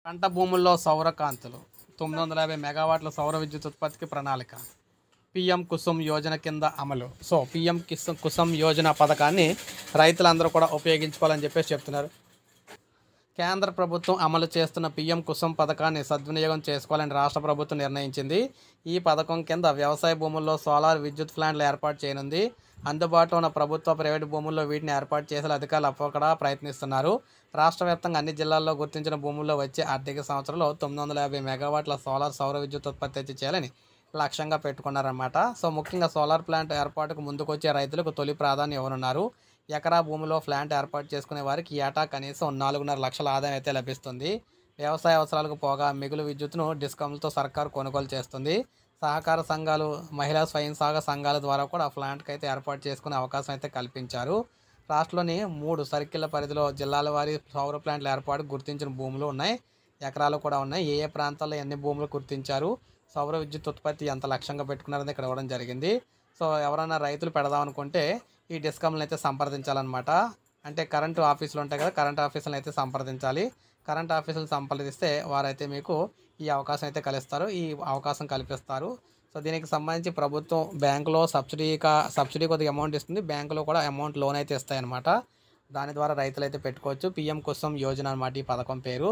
పంట భూముల్లో సౌర కాంతులు 950 మెగావాట్ల సౌర విద్యుత్ ఉత్పత్తికి ప్రణాళిక. పీఎం కుసుమ్ యోజన కింద అమలు. సో పీఎం కుసుమ్ యోజన పథకాన్ని రైతులందరూ కూడా ఉపయోగించుకోవాలని చెప్పేసి చెప్తున్నారు. కేంద్ర ప్రభుత్వం అమలు చేస్తున్న పీఎం కుసుమ్ పథకాన్ని సద్వినియోగం చేసుకోవాలని రాష్ట్ర ప్రభుత్వం నిర్ణయించింది. ఈ పథకం కింద వ్యవసాయ భూముల్లో సోలార్ విద్యుత్ ప్లాంట్లు ఏర్పాటు చేయనుంది. అందుబాటులో ఉన్న ప్రభుత్వ, ప్రైవేటు భూముల్లో వీటిని ఏర్పాటు చేసే అధికారులు అప్పక్కడ ప్రయత్నిస్తున్నారు. రాష్ట్ర వ్యాప్తంగా అన్ని జిల్లాల్లో గుర్తించిన భూముల్లో వచ్చే ఆర్థిక సంవత్సరంలో 950 మెగావాట్ల సౌర విద్యుత్ ఉత్పత్తి చేయాలని లక్ష్యంగా పెట్టుకున్నారన్నమాట. సో ముఖ్యంగా సోలార్ ప్లాంట్ ఏర్పాటుకు ముందుకొచ్చే రైతులకు తొలి ప్రాధాన్యం ఇవ్వనున్నారు. ఎకరా భూమిలో ప్లాంట్ ఏర్పాటు చేసుకునే వారికి ఏటా కనీసం 4.5 లక్షల ఆదాయం అయితే లభిస్తుంది. వ్యవసాయ అవసరాలకు పోగా మిగులు విద్యుత్తును డిస్కమ్లతో సర్కారు కొనుగోలు చేస్తుంది. సహకార సంఘాలు, మహిళా స్వయం సహాయక సంఘాల ద్వారా కూడా ప్లాంట్కి అయితే ఏర్పాటు చేసుకునే అవకాశం అయితే కల్పించారు. రాష్ట్రంలోని 3 సర్కిళ్ల పరిధిలో జిల్లాల వారి సౌర ప్లాంట్ల ఏర్పాటు గుర్తించిన భూములు ఉన్నాయి. ఎకరాలు కూడా ఉన్నాయి. ఏ ఏ ప్రాంతాల్లో ఎన్ని భూములు గుర్తించారు, సౌర విద్యుత్ ఉత్పత్తి ఎంత లక్ష్యంగా పెట్టుకున్నారని ఇక్కడ ఇవ్వడం జరిగింది. సో ఎవరైనా రైతులు పెడదాం అనుకుంటే ఈ డిస్కమ్లను అయితే సంప్రదించాలన్నమాట. అంటే కరెంటు ఆఫీసులు ఉంటాయి కదా, కరెంట్ ఆఫీసులను అయితే సంప్రదించాలి. కరెంట్ ఆఫీసులు సంప్రదిస్తే వారైతే మీకు ఈ అవకాశం అయితే అవకాశం కల్పిస్తారు. సో దీనికి సంబంధించి ప్రభుత్వం బ్యాంకులో సబ్సిడీ కొద్దిగా అమౌంట్ ఇస్తుంది. బ్యాంకులో కూడా అమౌంట్ లోన్ అయితే ఇస్తాయన్నమాట. దాని ద్వారా రైతులు అయితే పెట్టుకోవచ్చు. పీఎం కుసుమ్ యోజన అన్నమాట ఈ పథకం పేరు.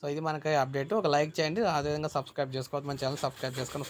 సో ఇది మనకి అప్డేట్. ఒక లైక్ చేయండి, అదేవిధంగా సబ్స్క్రైబ్ చేసుకోవచ్చు. మన ఛానల్ సబ్స్క్రైబ్ చేసుకొని